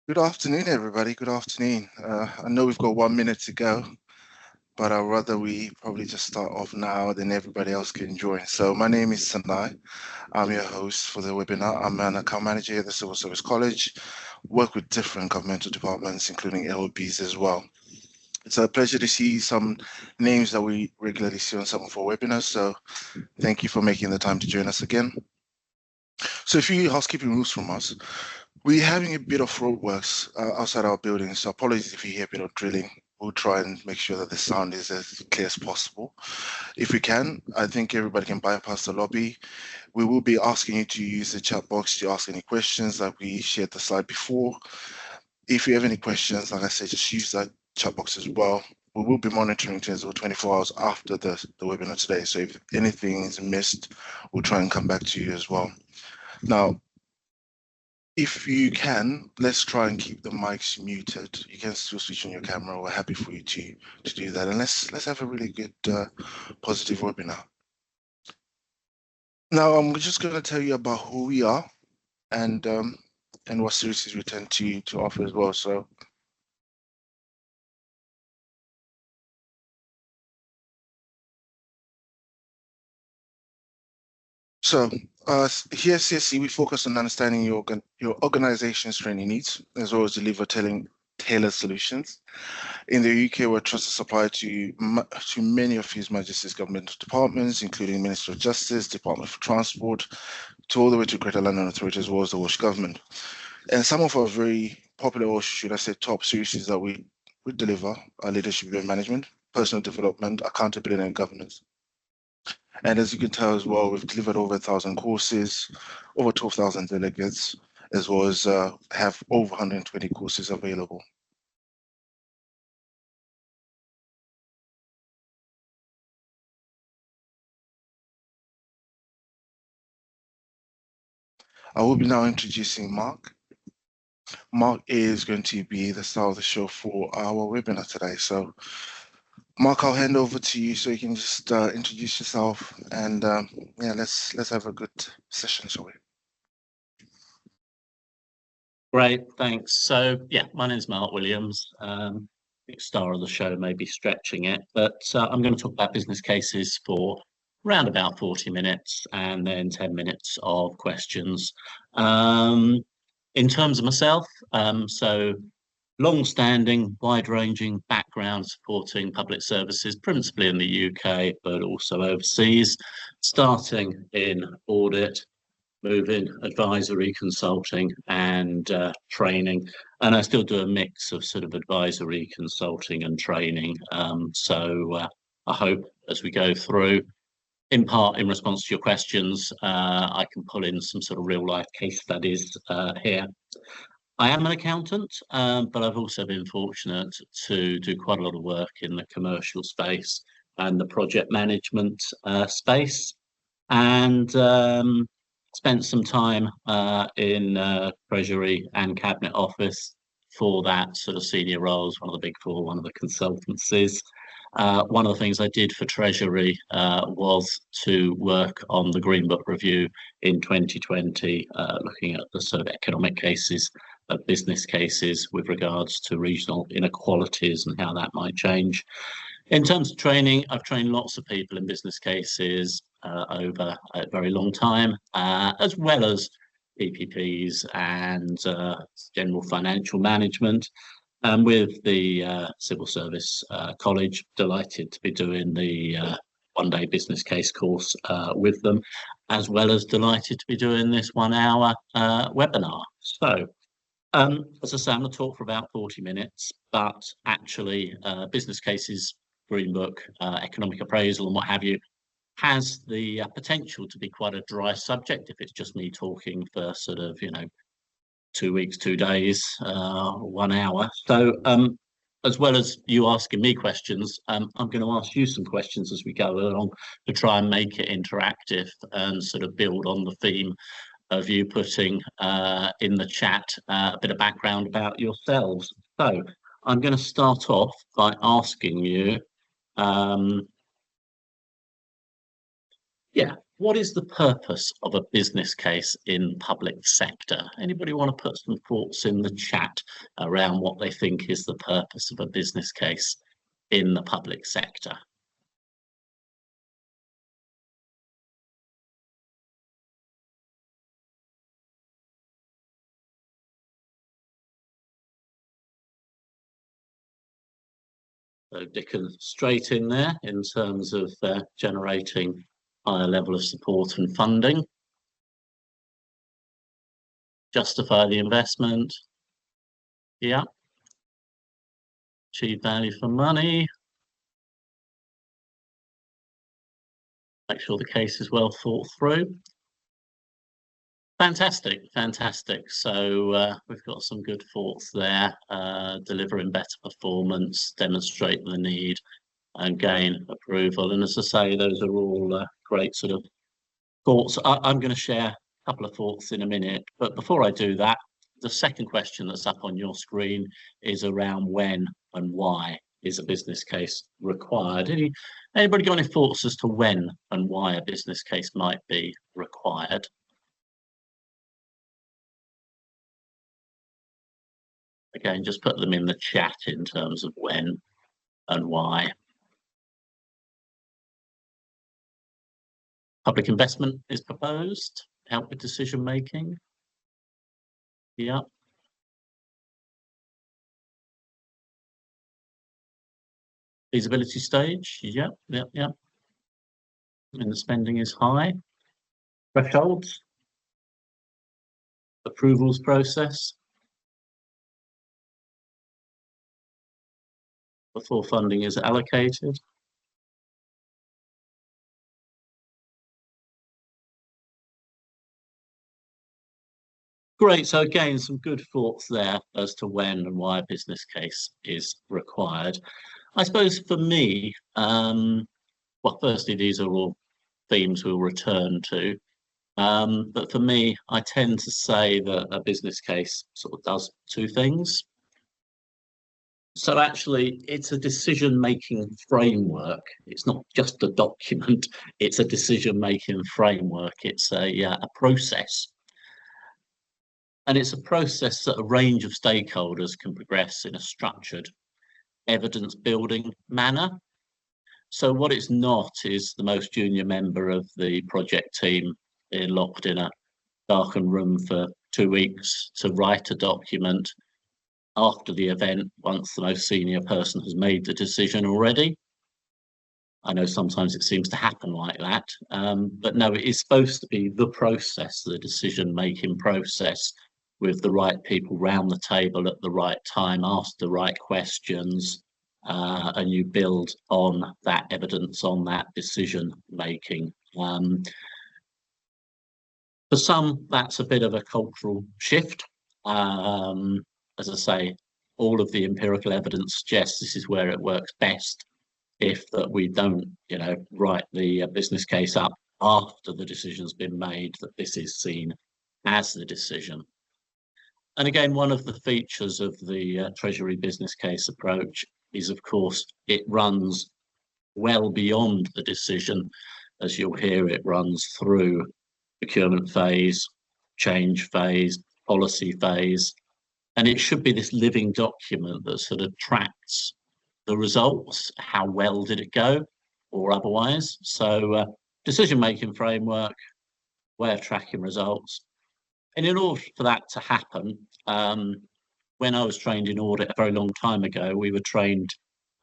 Good afternoon, everybody. Good afternoon. I know we've got 1 minute to go, but I'd rather we probably just start off now, then everybody else can join. So my name is Sanai. I'm your host for the webinar. I'm an account manager at the Civil Service College, work with different governmental departments, including LOBs as well. It's a pleasure to see some names that we regularly see on some of our webinars. So thank you for making the time to join us again. So a few housekeeping rules from us. We're having a bit of roadworks outside our building, so apologies if you hear a bit of drilling. We'll try and make sure that the sound is as clear as possible. If we can, I think everybody can bypass the lobby. We will be asking you to use the chat box to ask any questions like we shared the slide before. If you have any questions, like I said, just use that chat box as well. We will be monitoring things 24 hours after the webinar today. So if anything is missed, we'll try and come back to you as well. Now, if you can, let's try and keep the mics muted. You can still switch on your camera. We're happy for you to do that. And let's have a really good, positive webinar. Now, I'm just going to tell you about who we are and what services we tend to offer as well. So here at CSC, we focus on understanding your organization's training needs, as well as deliver tailored solutions. In the UK, we're a trusted supplier to many of His Majesty's governmental departments, including Ministry of Justice, Department for Transport, to all the way to Greater London Authority, as well as the Welsh Government. And some of our very popular, or should I say top services that we deliver are leadership and management, personal development, accountability and governance. And as you can tell as well, we've delivered over 1,000 courses, over 12,000 delegates, as well as have over 120 courses available. I will be now introducing Mark. Mark is going to be the star of the show for our webinar today. So Mark, I'll hand over to you so you can just introduce yourself and yeah, let's have a good session, shall we? Great, thanks. So yeah, my name's Mark Williams. Star of the show, maybe stretching it, but I'm going to talk about business cases for around about 40 minutes and then 10 minutes of questions. In terms of myself, so long-standing, wide-ranging background supporting public services, principally in the UK, but also overseas, starting in audit, moving advisory, consulting and training. And I still do a mix of sort of advisory, consulting and training. So I hope as we go through, in part in response to your questions, I can pull in some sort of real life case studies here. I am an accountant, but I've also been fortunate to do quite a lot of work in the commercial space and the project management space. And spent some time in Treasury and Cabinet Office for that sort of senior roles, one of the big four, one of the consultancies. One of the things I did for Treasury was to work on the Green Book review in 2020, looking at the sort of economic cases, business cases with regards to regional inequalities and how that might change. In terms of training, I've trained lots of people in business cases over a very long time, as well as PPPs and general financial management. And with the Civil Service College, delighted to be doing the one-day business case course with them, as well as delighted to be doing this 1 hour webinar. So, as I say, I'm going to talk for about 40 minutes, but actually business cases, Green Book, economic appraisal and what have you, has the potential to be quite a dry subject if it's just me talking for sort of, 2 weeks, 2 days, 1 hour. So as well as you asking me questions, I'm going to ask you some questions as we go along to try and make it interactive and sort of build on the theme of you putting in the chat a bit of background about yourselves. So I'm going to start off by asking you, what is the purpose of a business case in public sector? Anybody want to put some thoughts in the chat around what they think is the purpose of a business case in the public sector? So Dickon straight in there in terms of generating higher level of support and funding. Justify the investment. Yeah. Achieve value for money. Make sure the case is well thought through. Fantastic, fantastic. So we've got some good thoughts there. Delivering better performance, demonstrate the need, and gain approval. And as I say, those are all great sort of thoughts. I'm going to share a couple of thoughts in a minute, but before I do that, the second question that's up on your screen is around when and why is a business case required. Anybody got any thoughts as to when and why a business case might be required? Again, just put them in the chat in terms of when and why. Public investment is proposed, help with decision making. Yeah. Feasibility stage, yeah. And the spending is high. Thresholds. Approvals process. Before funding is allocated. Great, so again, some good thoughts there as to when and why a business case is required. I suppose for me, well, firstly, these are all themes we'll return to. But for me, I tend to say that a business case sort of does two things. So actually, it's a decision-making framework. It's not just a document. It's a decision-making framework. It's a process. And it's a process that a range of stakeholders can progress in a structured, evidence-building manner. So what it's not is the most junior member of the project team being locked in a darkened room for 2 weeks to write a document after the event, once the most senior person has made the decision already. I know sometimes it seems to happen like that, but no, it is supposed to be the process, the decision-making process, with the right people round the table at the right time, ask the right questions, and you build on that evidence, on that decision-making. For some, that's a bit of a cultural shift. As I say, all of the empirical evidence suggests this is where it works best, if that we don't, write the business case up after the decision's been made, that this is seen as the decision. And again, one of the features of the Treasury business case approach is, of course, it runs well beyond the decision. As you'll hear, it runs through procurement phase, change phase, policy phase, and it should be this living document that sort of tracks the results. How well did it go, or otherwise? So decision-making framework, way of tracking results. And in order for that to happen, when I was trained in audit a very long time ago, we were trained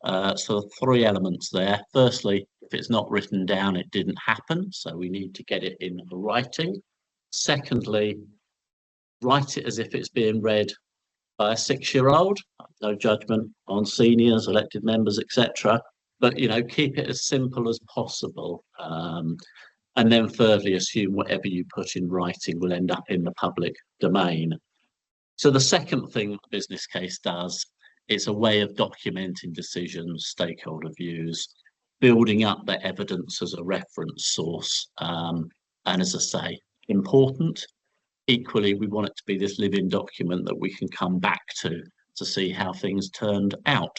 sort of 3 elements there. Firstly, if it's not written down, it didn't happen. So we need to get it in writing. Secondly, write it as if it's being read by a 6-year-old. No judgment on seniors, elected members, etc. But, keep it as simple as possible. And then thirdly, assume whatever you put in writing will end up in the public domain. So the second thing the business case does, it's a way of documenting decisions, stakeholder views, building up the evidence as a reference source. And as I say, important. Equally, we want it to be this living document that we can come back to see how things turned out.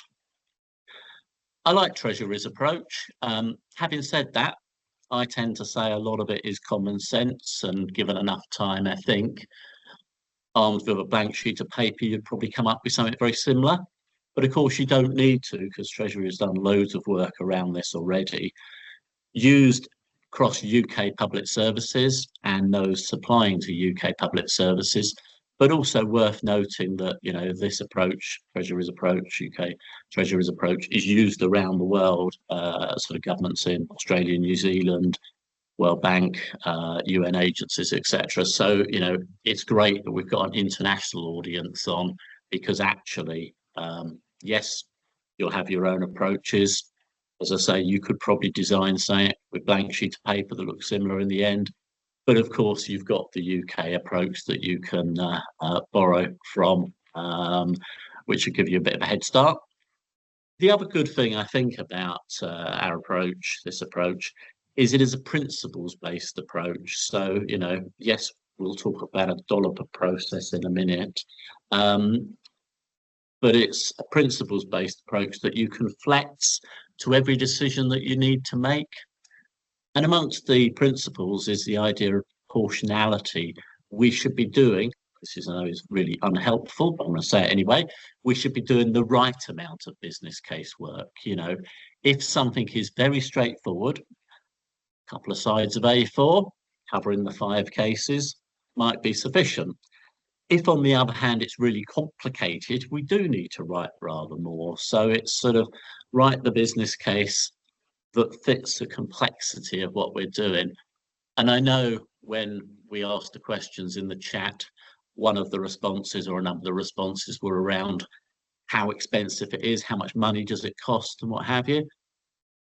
I like Treasury's approach. Having said that, I tend to say a lot of it is common sense, and given enough time, I think, armed with a blank sheet of paper, you'd probably come up with something very similar. But of course, you don't need to, because Treasury has done loads of work around this already, used across UK public services and those supplying to UK public services. But also worth noting that, you know, this approach, Treasury's approach, UK Treasury's approach, is used around the world, sort of governments in Australia, New Zealand, World Bank, UN agencies, etc. So, you know, it's great that we've got an international audience on, because actually, yes, you'll have your own approaches. As I say, you could probably design something with blank sheet of paper that looks similar in the end. But of course, you've got the UK approach that you can borrow from, which will give you a bit of a head start. The other good thing I think about our approach, this approach, is it is a principles-based approach. So, you know, yes, we'll talk about a dollar per process in a minute, but it's a principles-based approach that you can flex to every decision that you need to make. And amongst the principles is the idea of proportionality. We should be doing, this is, I know, is really unhelpful, but I'm going to say it anyway, we should be doing the right amount of business case work. You know, if something is very straightforward, a couple of sides of A4 covering the 5 cases might be sufficient. If, on the other hand, it's really complicated, we do need to write rather more. So it's sort of write the business case that fits the complexity of what we're doing. And I know when we asked the questions in the chat, one of the responses or a number of the responses were around how expensive it is, how much money does it cost, and what have you.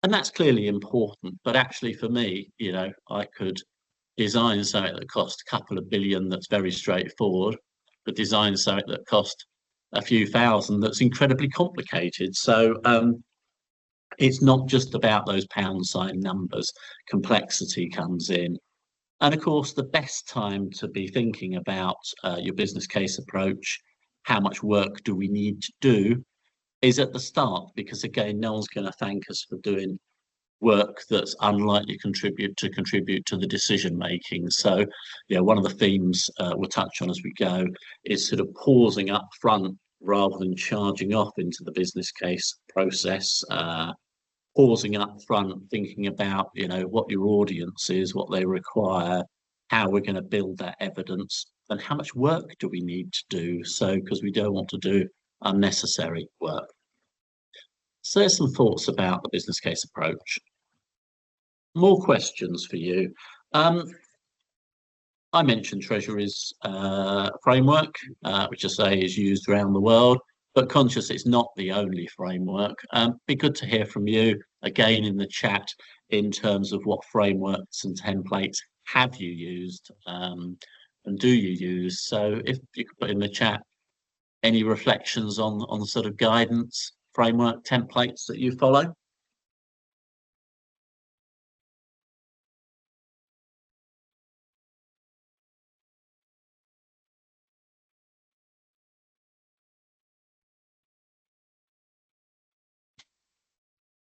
And that's clearly important. But actually, for me, you know, I could design something that costs a couple of billion that's very straightforward, but design something that costs a few thousand that's incredibly complicated. So it's not just about those pound sign numbers. Complexity comes in. And of course, the best time to be thinking about your business case approach, how much work do we need to do, is at the start, because again, no one's going to thank us for doing work that's unlikely to contribute to the decision making. So, yeah, one of the themes we'll touch on as we go is sort of pausing up front rather than charging off into the business case process. Pausing up front, thinking about, you know, what your audience is, what they require, how we're going to build that evidence, and how much work do we need to do. So, because we don't want to do unnecessary work. So there's some thoughts about the business case approach. More questions for you. I mentioned Treasury's framework, which I say is used around the world, but conscious it's not the only framework. Be good to hear from you again in the chat in terms of what frameworks and templates have you used and do you use. So if you could put in the chat any reflections on the sort of guidance, framework, templates that you follow.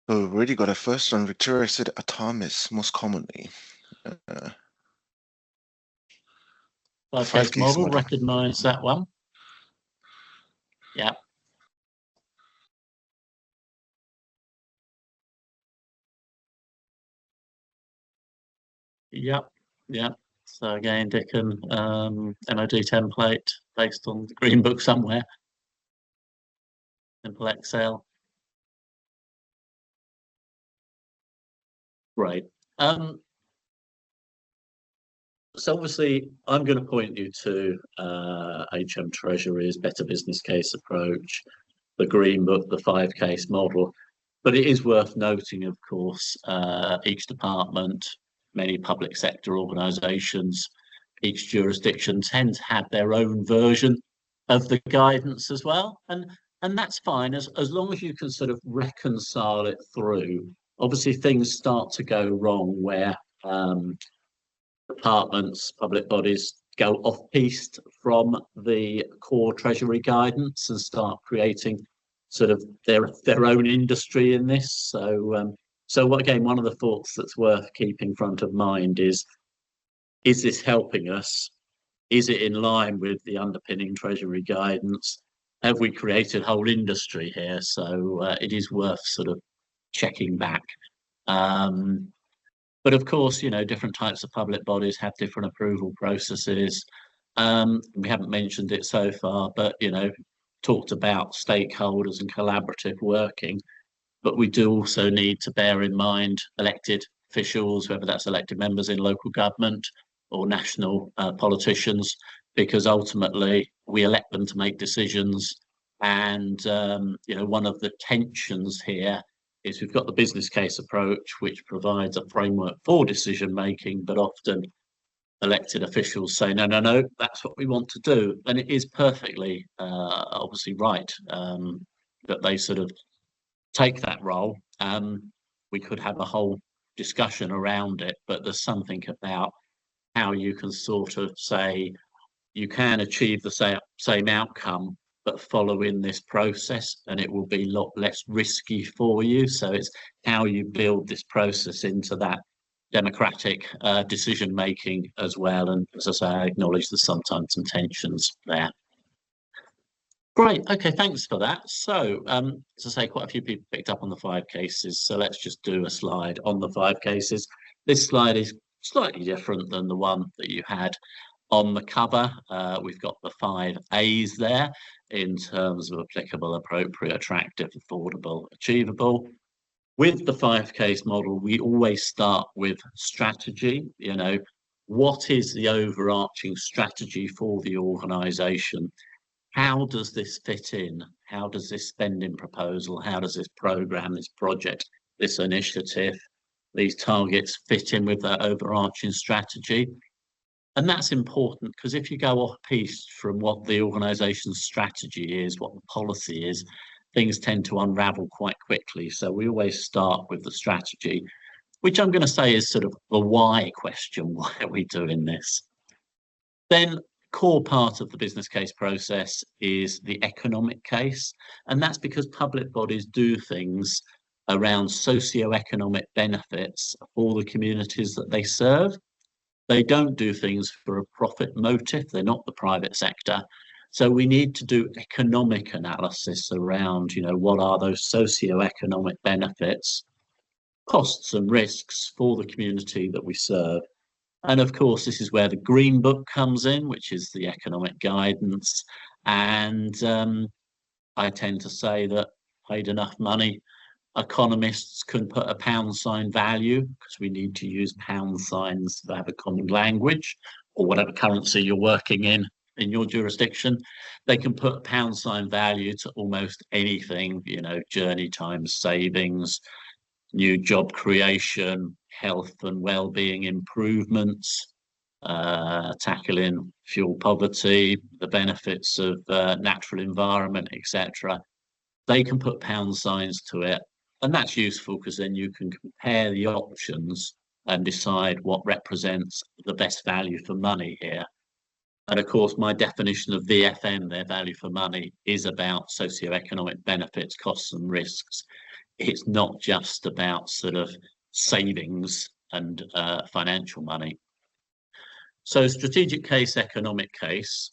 So we've already got a first one. Victoria said Atamis most commonly. Five-case model, recognise that one. Yeah. Yep. Yeah. So again, Dickon, MOD template based on the Green Book somewhere. Simple Excel. Right. So obviously, I'm going to point you to HM Treasury's Better Business Case approach, the Green Book, the 5-case model. But it is worth noting, of course, each department, many public sector organisations, each jurisdiction tend to have their own version of the guidance as well. And that's fine, as long as you can sort of reconcile it through. Obviously, things start to go wrong where departments, public bodies go off-piste from the core Treasury guidance and start creating sort of their own industry in this. So So again, one of the thoughts that's worth keeping front of mind is this helping us? Is it in line with the underpinning Treasury guidance? Have we created a whole industry here? So it is worth sort of checking back. But of course, different types of public bodies have different approval processes. We haven't mentioned it so far, but, talked about stakeholders and collaborative working. But we do also need to bear in mind elected officials, whether that's elected members in local government or national politicians, because ultimately we elect them to make decisions. And, one of the tensions here is we've got the business case approach, which provides a framework for decision making, but often elected officials say, no, no, no, that's what we want to do. And it is perfectly, obviously, right that they sort of take that role. We could have a whole discussion around it, but there's something about how you can sort of say you can achieve the same outcome but follow in this process, and it will be a lot less risky for you. So it's how you build this process into that democratic decision making as well. And as I say, I acknowledge there's sometimes some tensions there. Great. Okay, thanks for that. So, as I say, quite a few people picked up on the 5 cases. So let's just do a slide on the 5 cases. This slide is slightly different than the one that you had on the cover. We've got the 5 A's there in terms of applicable, appropriate, attractive, affordable, achievable. With the 5 case model, we always start with strategy. What is the overarching strategy for the organisation? How does this fit in? How does this spending proposal, how does this programme, this project, this initiative, these targets fit in with that overarching strategy? And that's important because if you go off piste from what the organisation's strategy is, what the policy is, things tend to unravel quite quickly. So we always start with the strategy, which I'm going to say is sort of the why question. Why are we doing this? Then core part of the business case process is the economic case. And that's because public bodies do things around socio-economic benefits for the communities that they serve. They don't do things for a profit motive. They're not the private sector. So we need to do economic analysis around, what are those socio-economic benefits, costs and risks for the community that we serve. And of course, this is where the Green Book comes in, which is the economic guidance. And I tend to say that paid enough money, economists can put a pound sign value, because we need to use pound signs to have a common language, or whatever currency you're working in your jurisdiction. They can put a pound sign value to almost anything, journey time savings, new job creation, health and well-being improvements, tackling fuel poverty, the benefits of natural environment, etc. They can put pound signs to it. And that's useful because then you can compare the options and decide what represents the best value for money here. And of course, my definition of VFM, their value for money, is about socioeconomic benefits, costs and risks. It's not just about sort of savings and financial money. So strategic case, economic case.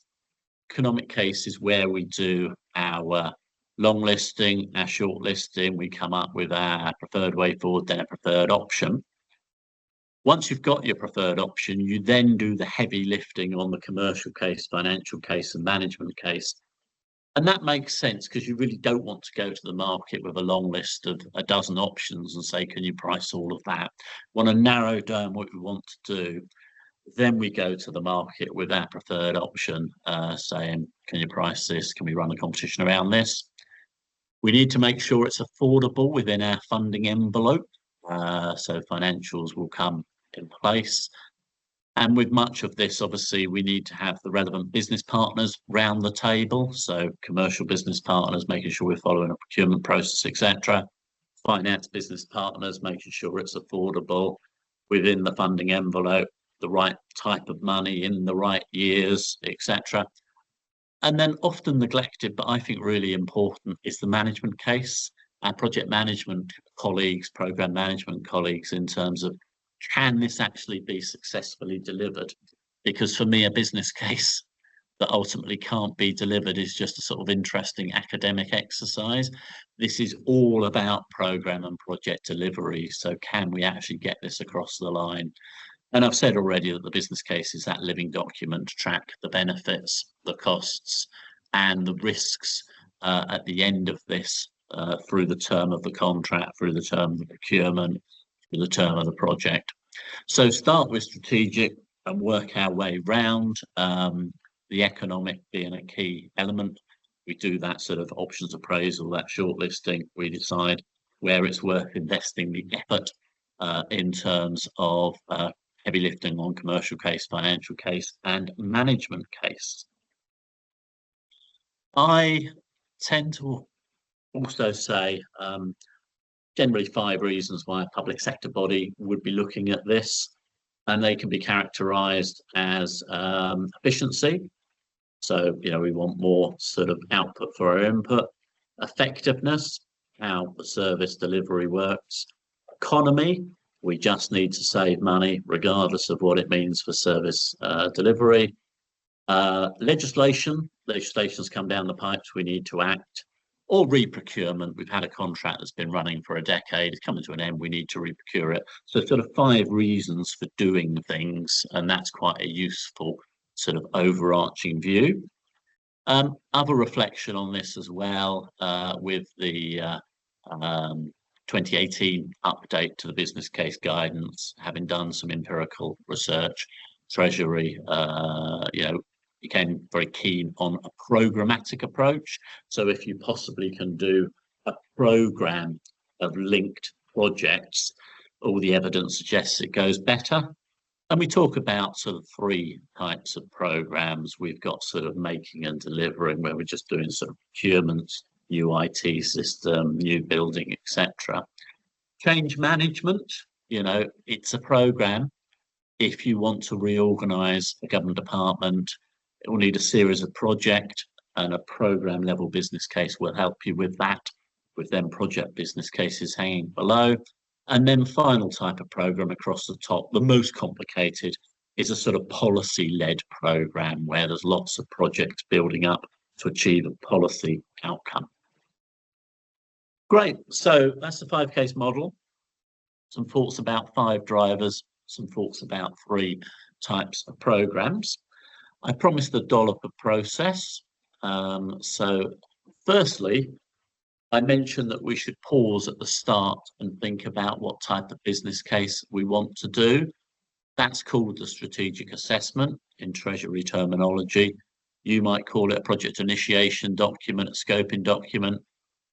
Economic case is where we do our long listing, our short listing, we come up with our preferred way forward, then a preferred option. Once you've got your preferred option, you then do the heavy lifting on the commercial case, financial case, and management case. And that makes sense because you really don't want to go to the market with a long list of a dozen options and say, can you price all of that? We want to narrow down what we want to do. Then we go to the market with our preferred option, saying, can you price this? Can we run a competition around this? We need to make sure it's affordable within our funding envelope. So financials will come in place. And with much of this, obviously, we need to have the relevant business partners round the table. So commercial business partners, making sure we're following a procurement process, etc. Finance business partners, making sure it's affordable within the funding envelope, the right type of money in the right years, etc. And then often neglected, but I think really important, is the management case. our project management colleagues, program management colleagues, in terms of, can this actually be successfully delivered? Because for me, a business case that ultimately can't be delivered is just a sort of interesting academic exercise. This is all about program and project delivery. So can we actually get this across the line? And I've said already that the business case is that living document to track the benefits, the costs, and the risks at the end of this, through the term of the contract, through the term of the procurement, through the term of the project. So start with strategic and work our way round, the economic being a key element. We do that sort of options appraisal, that shortlisting. We decide where it's worth investing the effort in terms of heavy lifting on commercial case, financial case, and management case. I tend to also say generally 5 reasons why a public sector body would be looking at this, and they can be characterized as efficiency. So, we want more sort of output for our input. Effectiveness, how the service delivery works. Economy, we just need to save money regardless of what it means for service delivery. Legislation's come down the pipes, we need to act. Or reprocurement, we've had a contract that's been running for a decade, it's coming to an end, we need to reprocure it. So sort of 5 reasons for doing things, and that's quite a useful sort of overarching view. Other reflection on this as well, with the 2018 update to the business case guidance, having done some empirical research, Treasury, became very keen on a programmatic approach. So if you possibly can do a program of linked projects, all the evidence suggests it goes better. And we talk about sort of 3 types of programs. We've got sort of making and delivering, where we're just doing sort of procurements, new IT system, new building, etc. Change management, it's a program. If you want to reorganize a government department, it will need a series of project, and a program level business case will help you with that, with then project business cases hanging below. And then final type of program across the top, the most complicated, is a sort of policy-led program where there's lots of projects building up to achieve a policy outcome. Great, so that's the 5-case model. Some thoughts about 5 drivers, some thoughts about 3 types of programs. I promised a dollop of process. So firstly, I mentioned that we should pause at the start and think about what type of business case we want to do. That's called the strategic assessment in Treasury terminology. You might call it a project initiation document, a scoping document,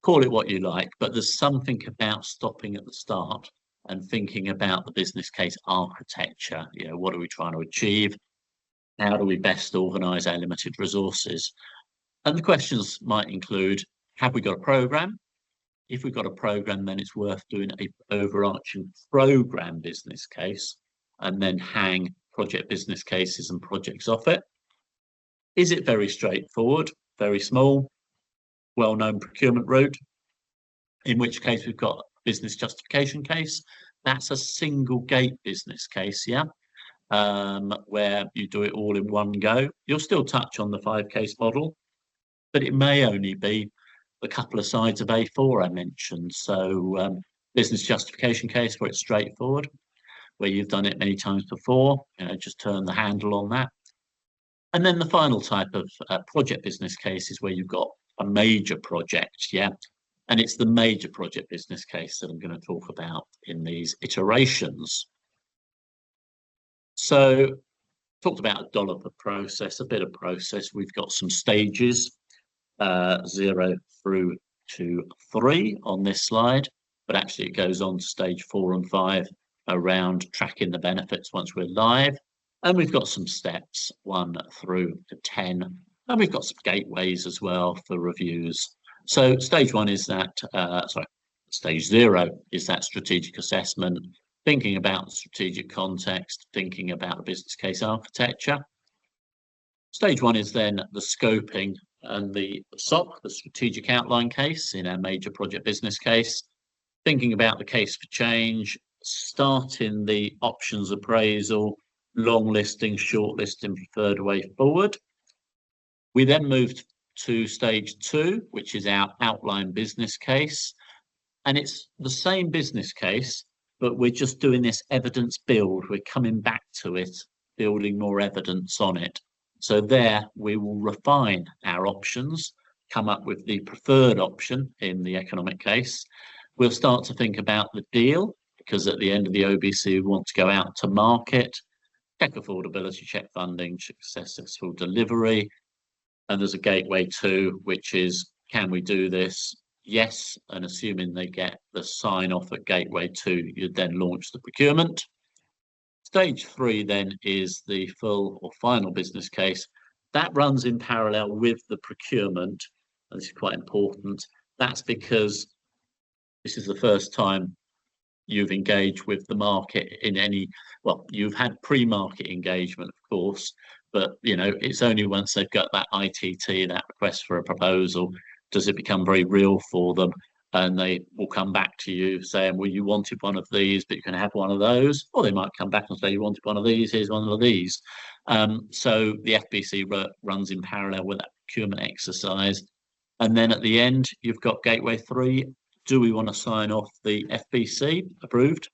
call it what you like, but there's something about stopping at the start and thinking about the business case architecture. What are we trying to achieve? How do we best organise our limited resources? And the questions might include, have we got a programme? If we've got a programme, then it's worth doing an overarching programme business case and then hang project business cases and projects off it. Is it very straightforward, very small, well-known procurement route? In which case we've got a business justification case. That's a single gate business case, where you do it all in one go. You'll still touch on the 5-case model, but it may only be the couple of sides of A4 I mentioned. So business justification case where it's straightforward, where you've done it many times before, just turn the handle on that. And then the final type of project business case is where you've got a major project, and it's the major project business case that I'm going to talk about in these iterations. So talked about a dollop of process, a bit of process. We've got some stages, 0 through to 3 on this slide, but actually it goes on to stage 4 and 5 around tracking the benefits once we're live. And we've got some steps 1 through to 10, and we've got some gateways as well for reviews. So stage 1 is that, stage 0 is that strategic assessment, thinking about the strategic context, thinking about the business case architecture. Stage 1 is then the scoping and the SOC, the strategic outline case in our major project business case, thinking about the case for change, starting the options appraisal, long listing, short listing, preferred way forward. We then moved to stage 2, which is our outline business case. And it's the same business case, but we're just doing this evidence build. We're coming back to it, building more evidence on it. So there we will refine our options, come up with the preferred option in the economic case. We'll start to think about the deal, because at the end of the OBC, we want to go out to market, check affordability, check funding, check successful delivery. And there's a gateway 2, which is, can we do this? Yes, and assuming they get the sign off at gateway 2, you then launch the procurement. Stage 3 then is the full or final business case. That runs in parallel with the procurement. And this is quite important. That's because this is the first time you've engaged with the market in any, well, you've had pre-market engagement, of course, but it's only once they've got that ITT, that request for a proposal, does it become very real for them, and they will come back to you saying, well, you wanted one of these, but you can have one of those, or they might come back and say, you wanted one of these, here's one of these. So the FBC runs in parallel with that procurement exercise. And then at the end, you've got gateway 3. Do we want to sign off the FBC approved?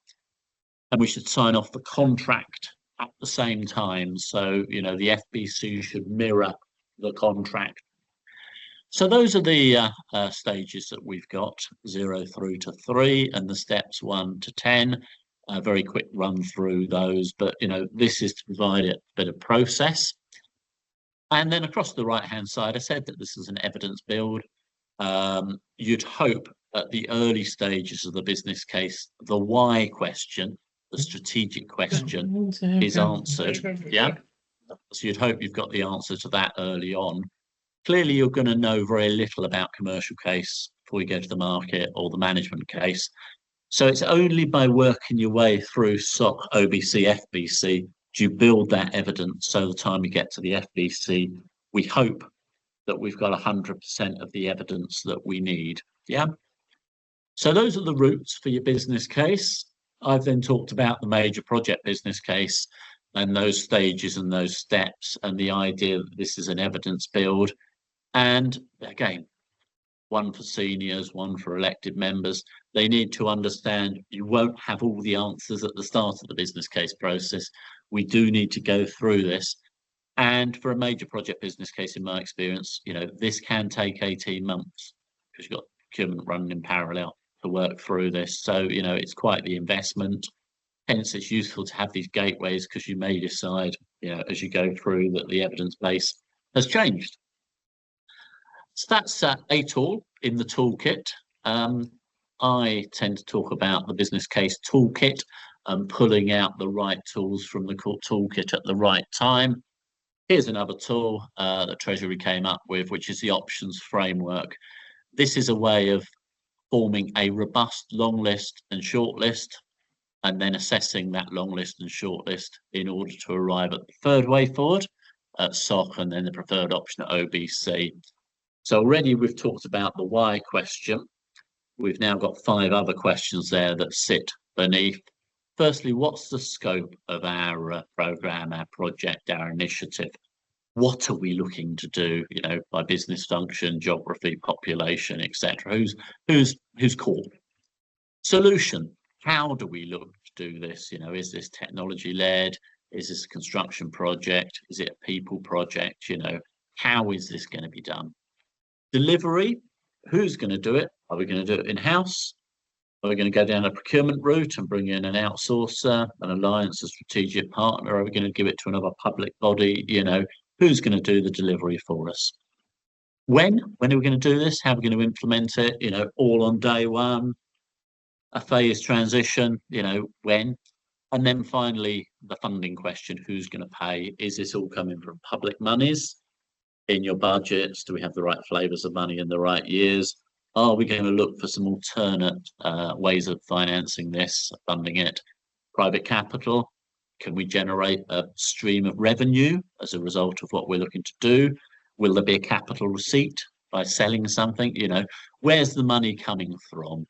And we should sign off the contract at the same time. So, the FBC should mirror the contract. So those are the stages that we've got, 0 through to 3, and the steps 1 to 10. A very quick run through those, but this is to provide a bit of process. And then across the right-hand side, I said that this is an evidence build. You'd hope at the early stages of the business case, the why question, the strategic question, is answered. Yeah. So you'd hope you've got the answer to that early on. Clearly, you're going to know very little about commercial case before you go to the market or the management case. So it's only by working your way through SOC, OBC, FBC do you build that evidence. So the time you get to the FBC, we hope that we've got 100% of the evidence that we need. Yeah. So those are the routes for your business case. I've then talked about the major project business case and those stages and those steps, and the idea that this is an evidence build. And again, one for seniors, one for elected members. They need to understand you won't have all the answers at the start of the business case process. We do need to go through this. And for a major project business case, in my experience, this can take 18 months because you've got procurement running in parallel to work through this. So, it's quite the investment. Hence, it's useful to have these gateways because you may decide, as you go through that the evidence base has changed. So that's a tool in the toolkit. I tend to talk about the business case toolkit and pulling out the right tools from the toolkit at the right time. Here's another tool that Treasury came up with, which is the options framework. This is a way of forming a robust long list and short list, and then assessing that long list and short list in order to arrive at the third way forward at SOC, and then the preferred option at OBC. So already we've talked about the why question. We've now got 5 other questions there that sit beneath. Firstly, what's the scope of our program, our project, our initiative? What are we looking to do, by business function, geography, population, etc.? Who's core? Solution. How do we look to do this? Is this technology led? Is this a construction project? Is it a people project? How is this going to be done? Delivery. Who's going to do it? Are we going to do it in-house? Are we going to go down a procurement route and bring in an outsourcer, an alliance, a strategic partner? Are we going to give it to another public body? Who's going to do the delivery for us? When are we going to do this? How are we going to implement it? All on day one, a phased transition, when? And then finally, the funding question, who's going to pay? Is this all coming from public monies in your budgets? Do we have the right flavors of money in the right years? Are we going to look for some alternate ways of financing this, funding it? Private capital? Can we generate a stream of revenue as a result of what we're looking to do? Will there be a capital receipt by selling something? You know, where's the money coming from?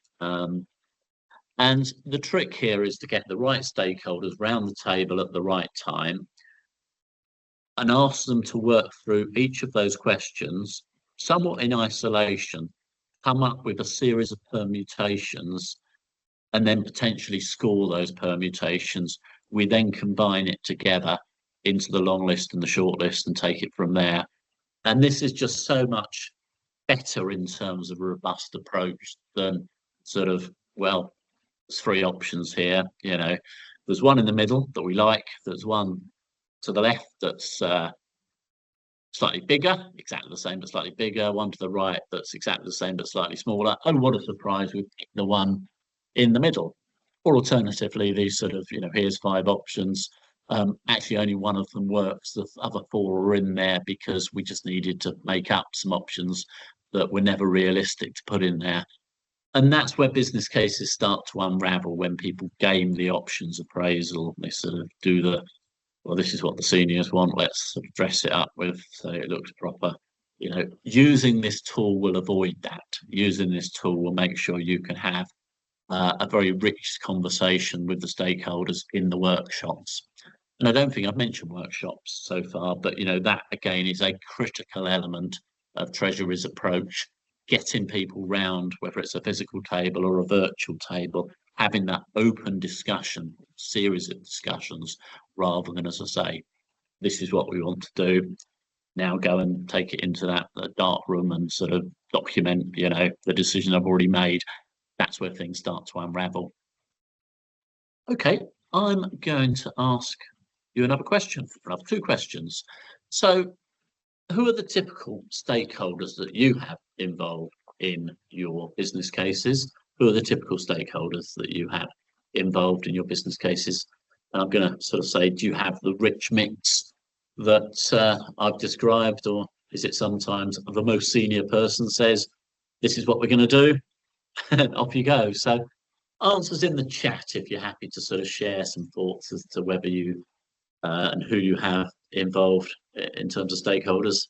And the trick here is to get the right stakeholders round the table at the right time and ask them to work through each of those questions somewhat in isolation, come up with a series of permutations, and then potentially score those permutations. We then combine it together into the long list and the short list and take it from there. And this is just so much better in terms of a robust approach than sort of, well, there's three options here. You know, there's one in the middle that we like. There's one to the left that's slightly bigger, exactly the same but slightly bigger. One to the right that's exactly the same but slightly smaller. And what a surprise, we pick the one in the middle. Or alternatively, these sort of, you know, here's five options. Actually, only one of them works. The other four are in there because we just needed to make up some options that were never realistic to put in there. And that's where business cases start to unravel, when people game the options appraisal. They sort of do the, well, this is what the seniors want, let's sort of dress it up with so it looks proper. You know, using this tool will avoid that. Using this tool will make sure you can have a very rich conversation with the stakeholders in the workshops. And I don't think I've mentioned workshops so far, but, you know, that again is a critical element of Treasury's approach, getting people round, whether it's a physical table or a virtual table, having that open discussion, series of discussions, rather than, as I say, this is what we want to do. Now go and take it into that dark room and sort of document, you know, the decision I've already made. That's where things start to unravel. Okay, I'm going to ask you another question, another two questions. So, who are the typical stakeholders that you have involved in your business cases? Who are the typical stakeholders that you have involved in your business cases? And I'm going to sort of say, do you have the rich mix that I've described, or is it sometimes the most senior person says, this is what we're going to do, and off you go? So answers in the chat if you're happy to sort of share some thoughts as to whether you and who you have involved in terms of stakeholders.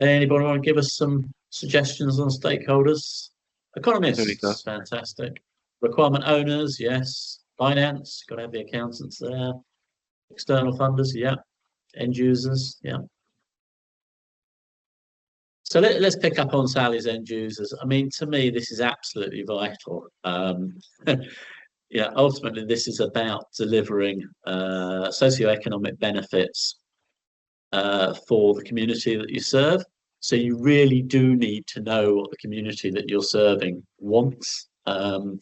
Anybody want to give us some suggestions on stakeholders? Economists, fantastic. Requirement owners, yes. Finance, got to have the accountants there. External funders, yeah. End users, yeah. So let's pick up on Sally's end users. I mean, to me, this is absolutely vital. Yeah, ultimately, this is about delivering socioeconomic benefits for the community that you serve. So you really do need to know what the community that you're serving wants. And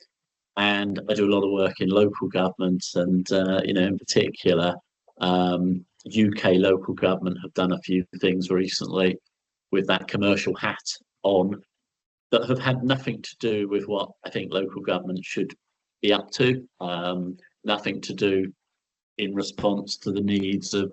I do a lot of work in local government, and you know, in particular, UK local government have done a few things recently with that commercial hat on that have had nothing to do with what I think local government should be up to. Nothing to do in response to the needs of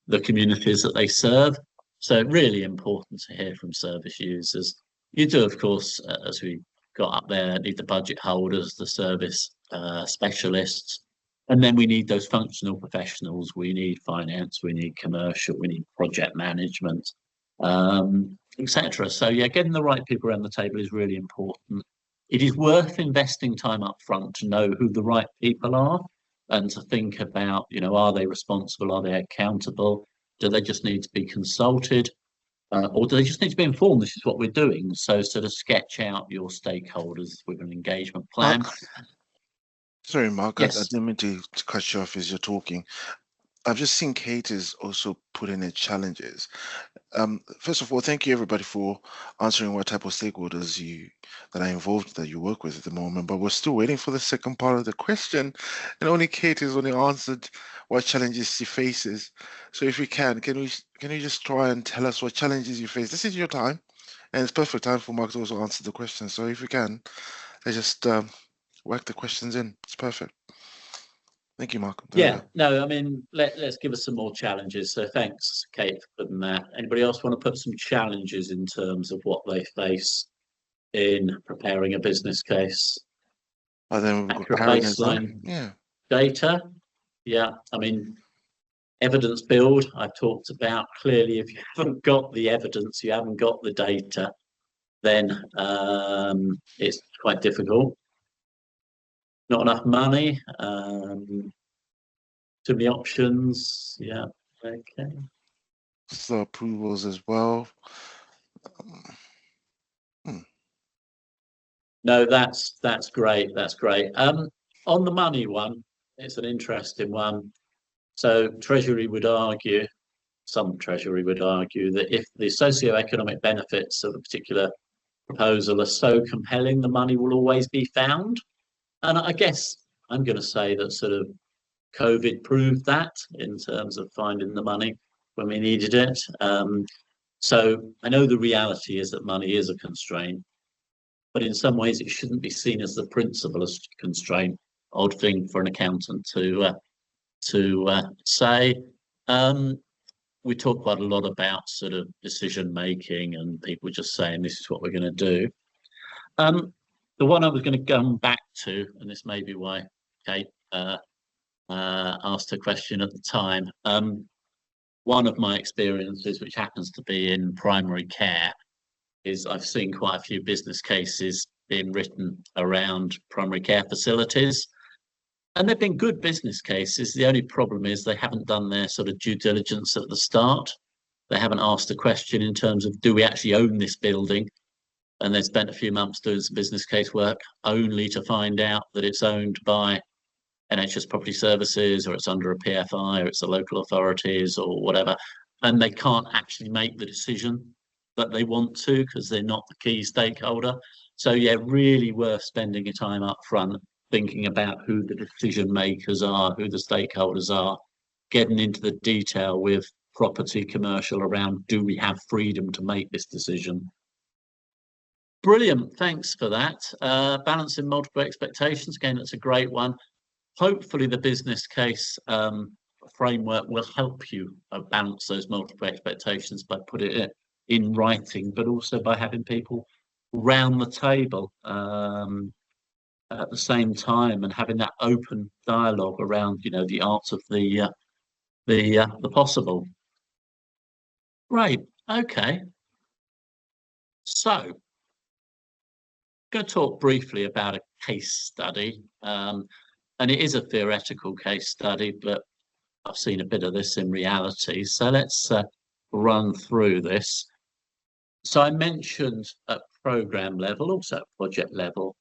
the communities that they serve. So really important to hear from service users. You do, of course, as we got up there, need the budget holders, the service specialists, and then we need those functional professionals. We need finance, we need commercial, we need project management, etc. So yeah, getting the right people around the table is really important. It is worth investing time up front to know who the right people are, and to think about, you know, are they responsible? Are they accountable? Do they just need to be consulted? Or do they just need to be informed this is what we're doing? So sort of sketch out your stakeholders with an engagement plan. Sorry, Mark, yes. I didn't mean to cut you off as you're talking. I've just seen Kate is also putting in challenges. First of all, thank you everybody for answering what type of stakeholders that are involved that you work with at the moment. But we're still waiting for the second part of the question, and only Kate has only answered what challenges she faces. So if we can you just try and tell us what challenges you face? This is your time, and it's perfect time for Mark to also answer the question. So if we can, let's just work the questions in. It's perfect. Thank you, Mark. Yeah, no, I mean, let's give us some more challenges. So thanks, Kate, for putting that. Anybody else want to put some challenges in terms of what they face in preparing a business case? And then we've got Accurate carrying as well. baseline Yeah. data. Yeah, I mean, evidence build, I've talked about. Clearly, if you haven't got the evidence, you haven't got the data, then it's quite difficult. Not enough money, too many options. Yeah, okay. So approvals as well. No, that's great. That's great. On the money one, it's an interesting one. So Treasury would argue, some Treasury would argue, that if the socio-economic benefits of a particular proposal are so compelling, the money will always be found. And I guess I'm going to say that sort of COVID proved that in terms of finding the money when we needed it. So I know the reality is that money is a constraint, but in some ways it shouldn't be seen as the principal constraint. Odd thing for an accountant to say. We talk quite a lot about sort of decision making and people just saying this is what we're going to do. The one I was going to come back to, and this may be why Kate asked a question at the time. One of my experiences, which happens to be in primary care, is I've seen quite a few business cases being written around primary care facilities. And they've been good business cases. The only problem is they haven't done their sort of due diligence at the start. They haven't asked a question in terms of, do we actually own this building? And they spent a few months doing some business case work only to find out that it's owned by NHS Property Services, or it's under a PFI, or it's the local authorities or whatever. And they can't actually make the decision that they want to because they're not the key stakeholder. So yeah, really worth spending your time up front thinking about who the decision makers are, who the stakeholders are, getting into the detail with property commercial around, do we have freedom to make this decision? Brilliant, thanks for that. Balancing multiple expectations, again, that's a great one. Hopefully the business case framework will help you balance those multiple expectations by putting it in writing, but also by having people round the table at the same time and having that open dialogue around, you know, the art of the possible. Right. Okay. So, I'm going to talk briefly about a case study, and it is a theoretical case study, but I've seen a bit of this in reality. So let's run through this. So I mentioned at program level, also at project level,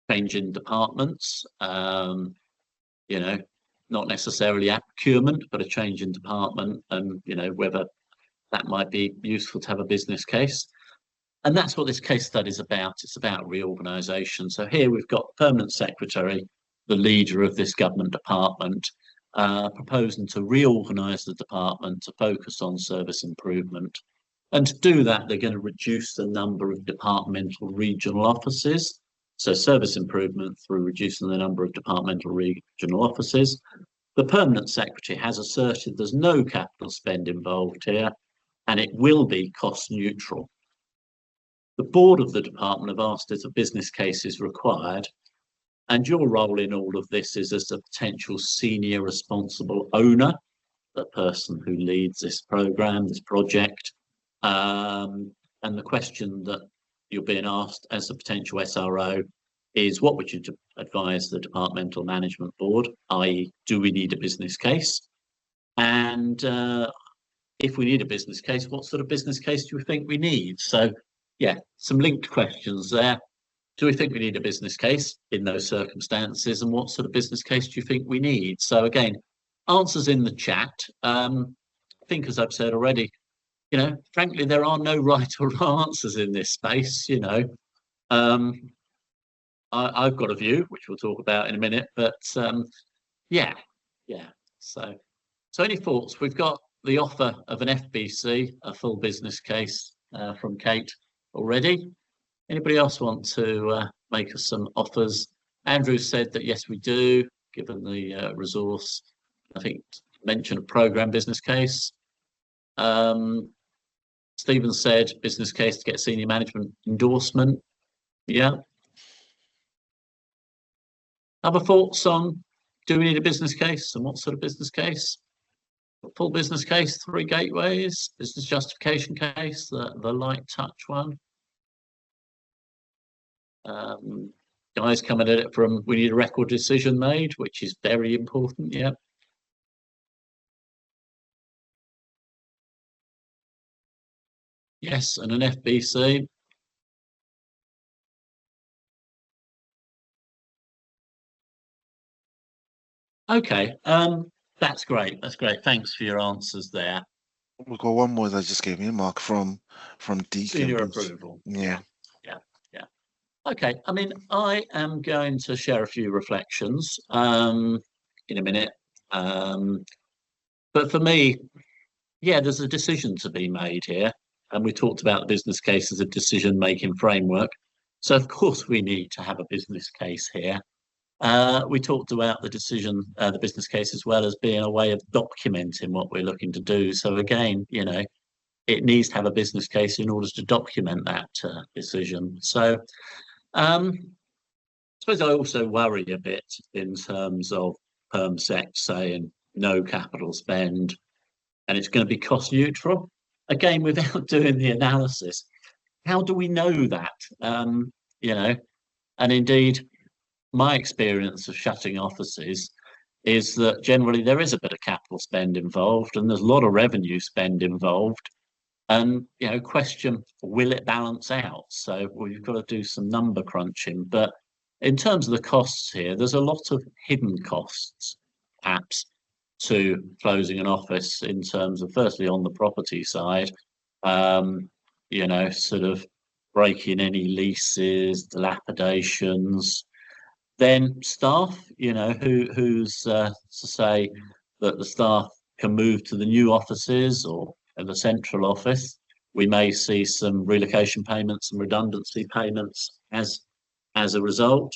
change in departments, you know, not necessarily at procurement, but a change in department, and, you know, whether that might be useful to have a business case. And that's what this case study is about. It's about reorganisation. So here we've got the permanent secretary, the leader of this government department, proposing to reorganise the department to focus on service improvement. And to do that, they're going to reduce the number of departmental regional offices. So service improvement through reducing the number of departmental regional offices. The permanent secretary has asserted there's no capital spend involved here, and it will be cost neutral. The board of the department have asked if a business case is required, and your role in all of this is as a potential senior responsible owner, the person who leads this program, this project. And the question that you're being asked as a potential SRO is, what would you advise the departmental management board, i.e. do we need a business case? And if we need a business case, what sort of business case do you think we need? So yeah, some linked questions there. Do we think we need a business case in those circumstances? And what sort of business case do you think we need? So again, answers in the chat. I think, as I've said already, you know, frankly, there are no right or wrong answers in this space, you know. I've got a view, which we'll talk about in a minute, but yeah. So any thoughts? We've got the offer of an FBC, a full business case from Kate already. Anybody else want to make us some offers? Andrew said that yes, we do, given the resource. I think mention a program business case. Stephen said business case to get senior management endorsement. Yeah. Other thoughts on, do we need a business case and what sort of business case? Full business case, 3 gateways, business justification case, the light touch one. Guys coming at it from, we need a record decision made, which is very important. Yeah. Yes, and an FBC. Okay, that's great. That's great. Thanks for your answers there. We've got one more that just gave me a mark from Deacon. Senior approval. Yeah. Yeah. Okay. I mean, I am going to share a few reflections in a minute. But for me, yeah, there's a decision to be made here. And we talked about the business case as a decision-making framework. So of course we need to have a business case here. We talked about the decision, the business case, as well as being a way of documenting what we're looking to do. So again, you know, it needs to have a business case in order to document that decision. So I suppose I also worry a bit in terms of PermSec saying no capital spend and it's going to be cost neutral. Again, without doing the analysis, how do we know that? You know, and indeed, my experience of shutting offices is that generally there is a bit of capital spend involved and there's a lot of revenue spend involved. And, you know, question, will it balance out? So we've got to do some number crunching. But in terms of the costs here, there's a lot of hidden costs, perhaps, to closing an office in terms of, firstly, on the property side, you know, sort of breaking any leases, dilapidations. Then staff, you know, who's to say that the staff can move to the new offices or in the central office. We may see some relocation payments and redundancy payments as a result.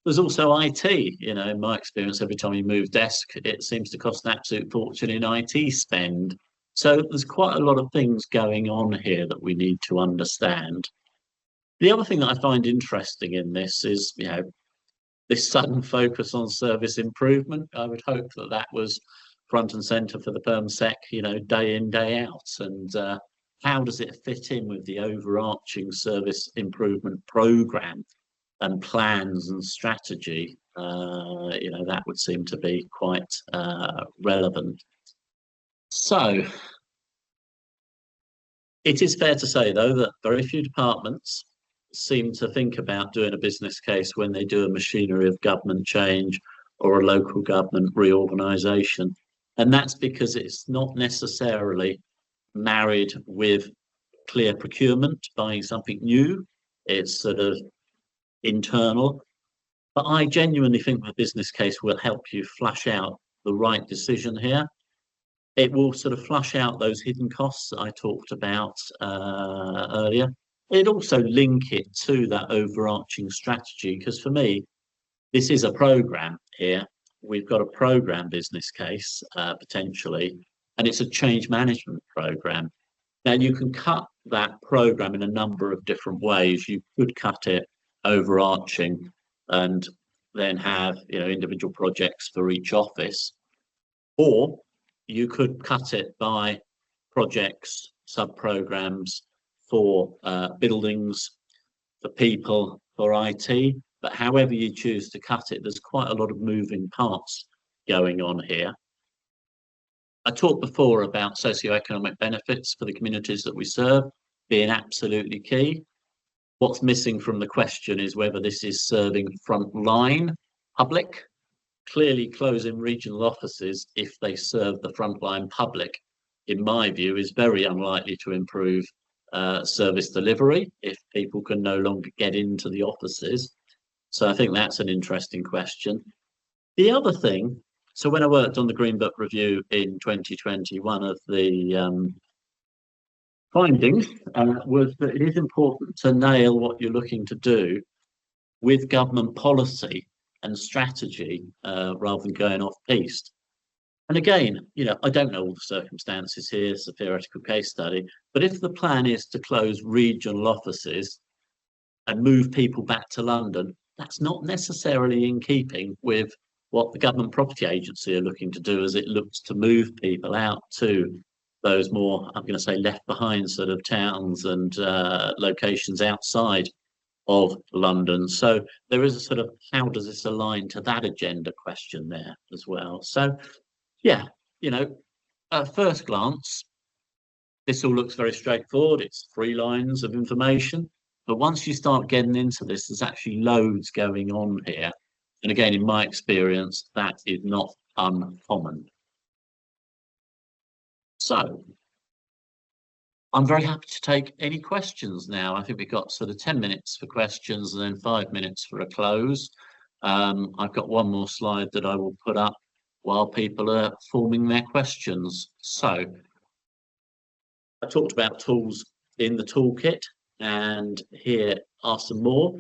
There's also IT, you know, in my experience, every time you move desk, it seems to cost an absolute fortune in IT spend. So there's quite a lot of things going on here that we need to understand. The other thing that I find interesting in this is, you know, this sudden focus on service improvement. I would hope that that was front and centre for the PermSec, you know, day in, day out. And how does it fit in with the overarching service improvement programme and plans and strategy? You know, that would seem to be quite relevant. So it is fair to say, though, that very few departments seem to think about doing a business case when they do a machinery of government change or a local government reorganisation. And that's because it's not necessarily married with clear procurement, buying something new. It's sort of internal. But I genuinely think the business case will help you flush out the right decision here. It will sort of flush out those hidden costs that I talked about earlier. It also link it to that overarching strategy, because for me, this is a program here. We've got a program business case potentially, and it's a change management program. Now you can cut that program in a number of different ways. You could cut it overarching and then have, you know, individual projects for each office, or you could cut it by projects, sub-programs for buildings, for people, for IT. But however you choose to cut it, there's quite a lot of moving parts going on here. I talked before about socioeconomic benefits for the communities that we serve being absolutely key. What's missing from the question is whether this is serving frontline public. Clearly closing regional offices, if they serve the frontline public, in my view, is very unlikely to improve service delivery if people can no longer get into the offices. So I think that's an interesting question. The other thing, so when I worked on the Green Book review in 2020, one of the findings was that it is important to nail what you're looking to do with government policy and strategy rather than going off piste. And again, I don't know all the circumstances here. It's a theoretical case study. But if the plan is to close regional offices and move people back to London, that's not necessarily in keeping with what the Government Property Agency are looking to do as it looks to move people out to those more, I'm going to say, left behind sort of towns and locations outside of London. So there is a sort of, how does this align to that agenda question there as well? So yeah, at first glance, this all looks very straightforward. It's 3 lines of information. But once you start getting into this, there's actually loads going on here. And again, in my experience, that is not uncommon. So I'm very happy to take any questions now. I think we've got sort of 10 minutes for questions and then 5 minutes for a close. I've got one more slide that I will put up while people are forming their questions. So I talked about tools in the toolkit, and here are some more.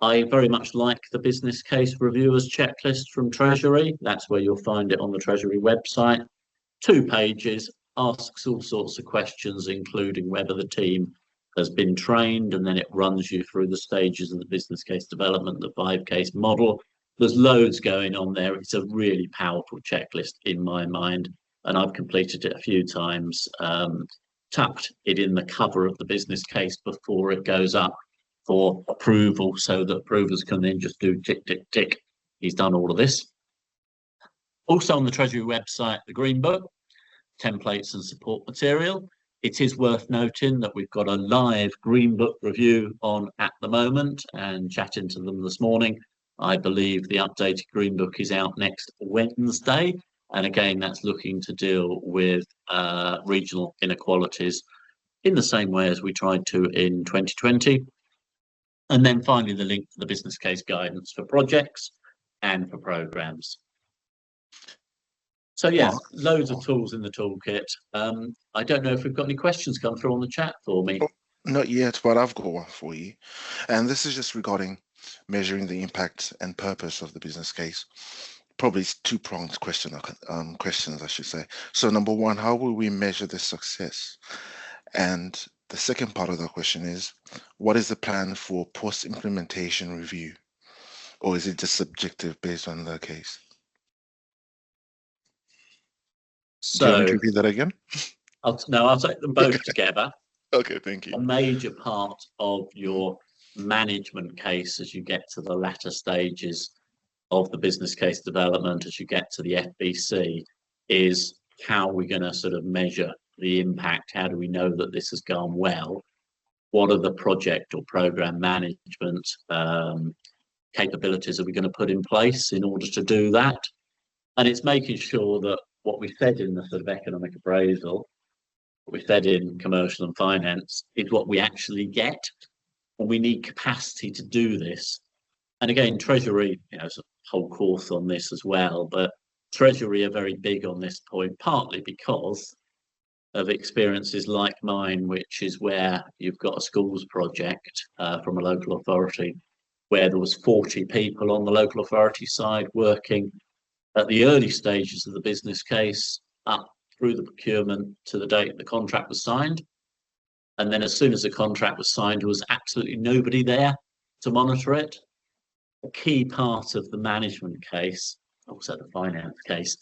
I very much like the business case reviewers checklist from Treasury. That's where you'll find it on the Treasury website. 2 pages, asks all sorts of questions, including whether the team has been trained, and then it runs you through the stages of the business case development, the 5-case model. There's loads going on there. It's a really powerful checklist in my mind, and I've completed it a few times, tucked it in the cover of the business case before it goes up for approval, so that approvers can then just do tick, tick, tick. He's done all of this. Also on the Treasury website, the Green Book, templates and support material. It is worth noting that we've got a live Green Book review on at the moment, and chatting to them this morning. I believe the updated Green Book is out next Wednesday. And again, that's looking to deal with regional inequalities in the same way as we tried to in 2020. And then finally, the link to the business case guidance for projects and for programs. So yeah, loads of tools in the toolkit. I don't know if we've got any questions come through on the chat for me. Not yet, but I've got one for you. And this is just regarding measuring the impact and purpose of the business case. Probably 2-pronged questions, I should say. So number 1, how will we measure the success? And the second part of the question is, what is the plan for post-implementation review? Or is it just subjective based on the case? So, do you want me to repeat that again? I'll take them both together. Okay, thank you. A major part of your management case as you get to the latter stages of the business case development, as you get to the FBC, is how we're going to sort of measure the impact. How do we know that this has gone well? What are the project or program management capabilities are we going to put in place in order to do that? And it's making sure that what we said in the sort of economic appraisal, what we said in commercial and finance, is what we actually get. And we need capacity to do this. And again, Treasury, there's a whole course on this as well, but Treasury are very big on this point, partly because of experiences like mine, which is where you've got a schools project from a local authority, where there was 40 people on the local authority side working at the early stages of the business case up through the procurement to the date the contract was signed. And then as soon as the contract was signed, there was absolutely nobody there to monitor it. A key part of the management case, also the finance case,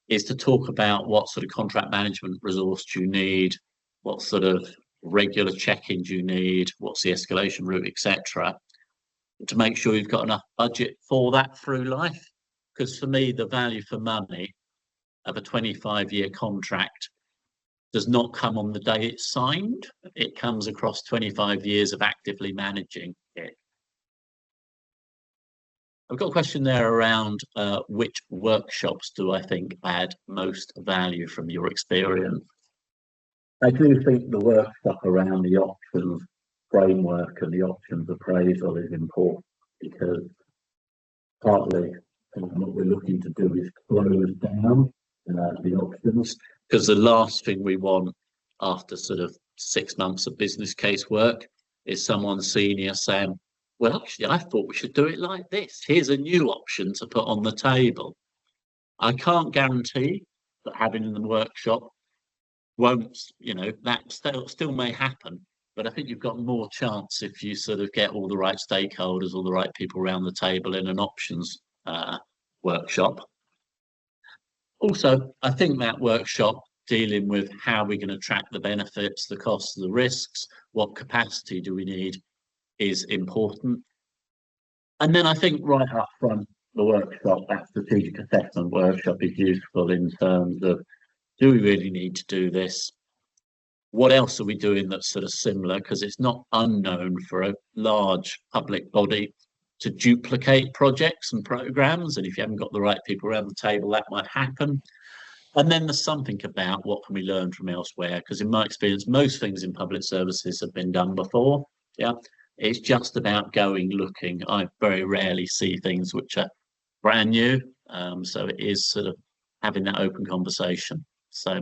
is to talk about what sort of contract management resource do you need, what sort of regular check-ins you need, what's the escalation route, etc., to make sure you've got enough budget for that through life. Because for me, the value for money of a 25-year contract does not come on the day it's signed. It comes across 25 years of actively managing it. I've got a question there around which workshops do I think add most value from your experience? I do think the workshop around the options framework and the options appraisal is important, because partly what we're looking to do is close down the options, because the last thing we want after sort of 6 months of business case work is someone senior saying, well, actually, I thought we should do it like this. Here's a new option to put on the table. I can't guarantee that having in the workshop won't, that still may happen. But I think you've got more chance if you sort of get all the right stakeholders, all the right people around the table in an options workshop. Also, I think that workshop dealing with how we're going to track the benefits, the costs, the risks, what capacity do we need is important. And then I think right up front, the workshop, that strategic assessment workshop is useful in terms of, do we really need to do this? What else are we doing that's sort of similar? Because it's not unknown for a large public body to duplicate projects and programs. And if you haven't got the right people around the table, that might happen. And then there's something about what can we learn from elsewhere? Because in my experience, most things in public services have been done before. Yeah, it's just about going, looking. I very rarely see things which are brand new. So it is sort of having that open conversation. So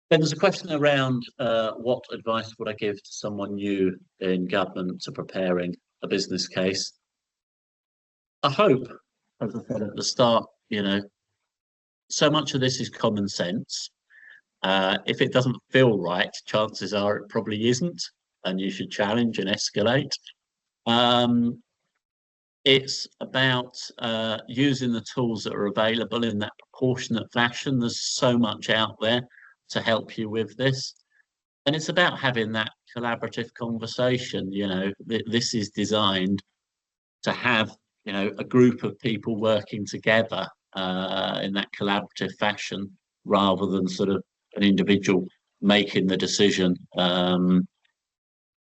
then there's a question around what advice would I give to someone new in government to preparing a business case? I hope, as I said at the start, so much of this is common sense. If it doesn't feel right, chances are it probably isn't, and you should challenge and escalate. It's about using the tools that are available in that proportionate fashion. There's so much out there to help you with this. And it's about having that collaborative conversation. This is designed to have, a group of people working together in that collaborative fashion, rather than sort of an individual making the decision. And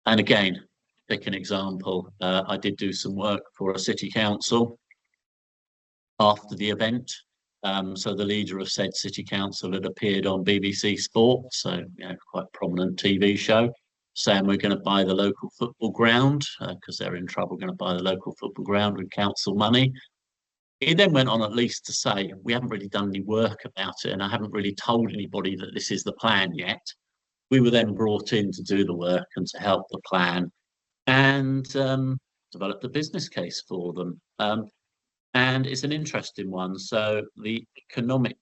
again, pick an example. I did do some work for a city council after the event. So the leader of said city council had appeared on BBC Sport, so quite a prominent TV show, saying we're going to buy the local football ground because they're in trouble going to buy the local football ground with council money. He then went on at least to say, we haven't really done any work about it, and I haven't really told anybody that this is the plan yet. We were then brought in to do the work and to help the plan and develop the business case for them. And it's an interesting one. So the economic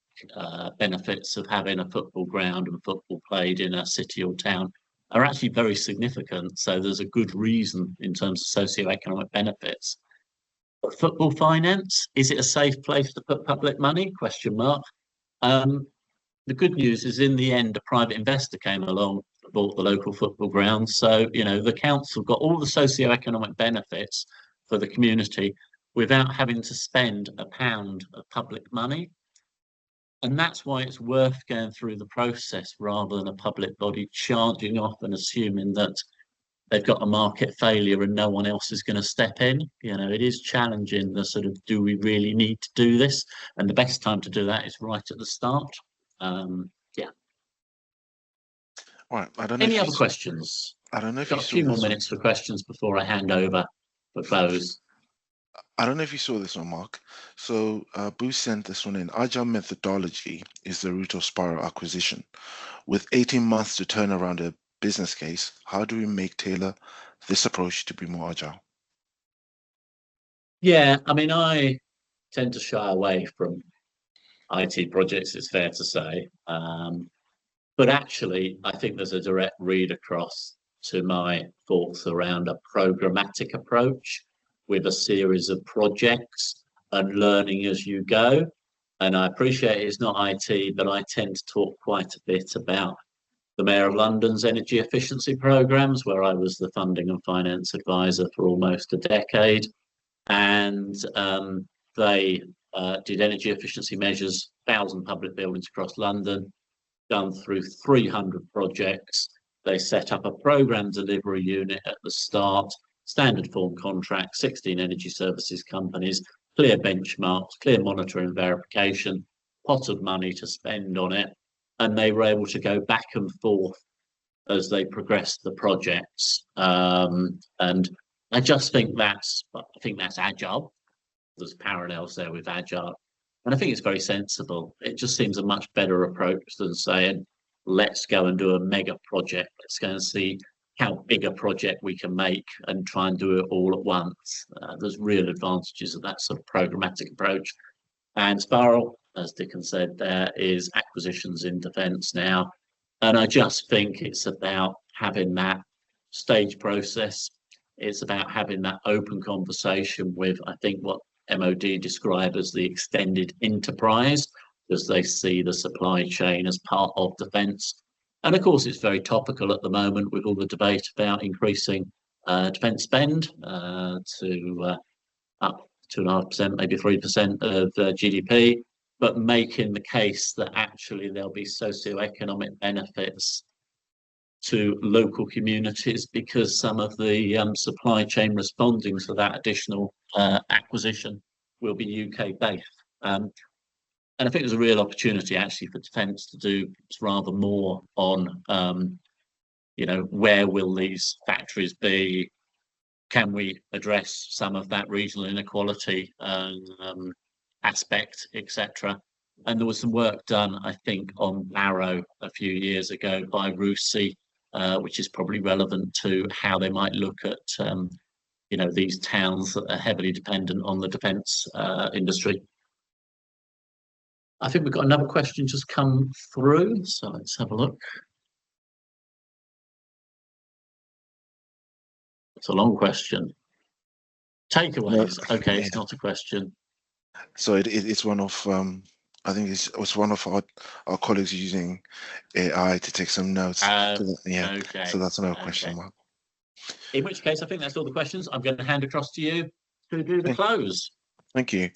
benefits of having a football ground and football played in a city or town are actually very significant. So there's a good reason in terms of socio-economic benefits. But football finance, is it a safe place to put public money? Question mark. The good news is in the end, a private investor came along, bought the local football ground. So, the council got all the socio-economic benefits for the community without having to spend a pound of public money. And that's why it's worth going through the process rather than a public body charging off and assuming that they've got a market failure and no one else is going to step in. It is challenging the sort of, do we really need to do this? And the best time to do that is right at the start. Yeah. All right. I don't know. Any other questions? I don't know if got a few more minutes for questions before I hand over for close. I don't know if you saw this one, Mark. So Boo sent this one in. Agile methodology is the root of spiral acquisition. With 18 months to turn around a business case, how do we tailor this approach to be more agile? Yeah, I tend to shy away from IT projects, it's fair to say. But actually, I think there's a direct read across to my thoughts around a programmatic approach with a series of projects and learning as you go. And I appreciate it's not IT, but I tend to talk quite a bit about the Mayor of London's energy efficiency programs, where I was the funding and finance advisor for almost a decade. And they did energy efficiency measures, 1,000 public buildings across London, done through 300 projects. They set up a program delivery unit at the start, standard form contract, 16 energy services companies, clear benchmarks, clear monitoring and verification, pot of money to spend on it. And they were able to go back and forth as they progressed the projects. And I just think that's agile. There's parallels there with agile. And I think it's very sensible. It just seems a much better approach than saying, let's go and do a mega project. Let's go and see how big a project we can make and try and do it all at once. There's real advantages of that sort of programmatic approach. And spiral, as Dickon said, there is acquisitions in defence now. And I just think it's about having that stage process. It's about having that open conversation with, I think, what MOD describe as the extended enterprise, because they see the supply chain as part of defence. And of course, it's very topical at the moment with all the debate about increasing defence spend to up 2.5%, maybe 3% of GDP, but making the case that actually there'll be socioeconomic benefits to local communities because some of the supply chain responding to that additional acquisition will be UK based. And I think there's a real opportunity actually for defence to do rather more on, where will these factories be? Can we address some of that regional inequality aspect, etc.? And there was some work done, I think, on Barrow a few years ago by RUSI, which is probably relevant to how they might look at, these towns that are heavily dependent on the defence industry. I think we've got another question just come through, so let's have a look. It's a long question. Takeaways. Okay, yeah. It's not a question. So it's one of I think it's one of our colleagues using AI to take some notes. Yeah. Okay. So that's another question mark. In which case, I think that's all the questions. I'm going to hand across to you to do the close. Thank you.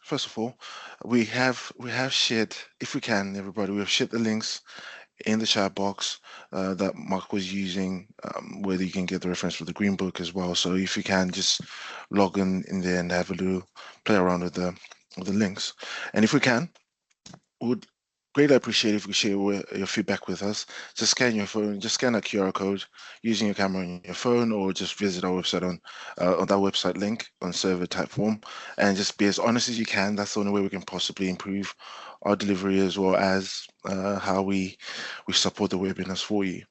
First of all, we have shared, if we can, everybody, we have shared the links in the chat box that Mark was using, whether you can get the reference for the green book as well. So if you can, just log in there and have a little play around with the links. And if we can, we would greatly appreciate if you share your feedback with us. Just scan your phone, just scan a QR code using your camera on your phone, or just visit our website on that website link on server type form, and just be as honest as you can. That's the only way we can possibly improve our delivery as well as how we support the webinars for you.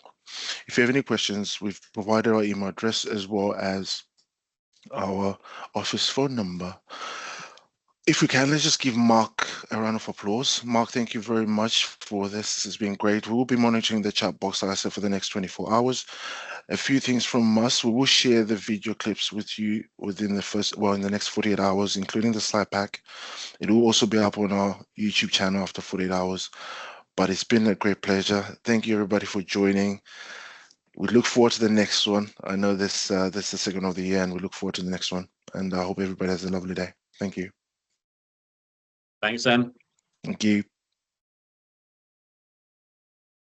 If you have any questions, we've provided our email address as well as our office phone number. If we can, let's just give Mark a round of applause. Mark, thank you very much for this. This has been great. We will be monitoring the chat box, like I said, for the next 24 hours. A few things from us. We will share the video clips with you within in the next 48 hours, including the slide pack. It will also be up on our YouTube channel after 48 hours. But it's been a great pleasure. Thank you, everybody, for joining. We look forward to the next one. I know this is the second of the year, and we look forward to the next one. And I hope everybody has a lovely day. Thank you. Thanks, Sam. Thank you.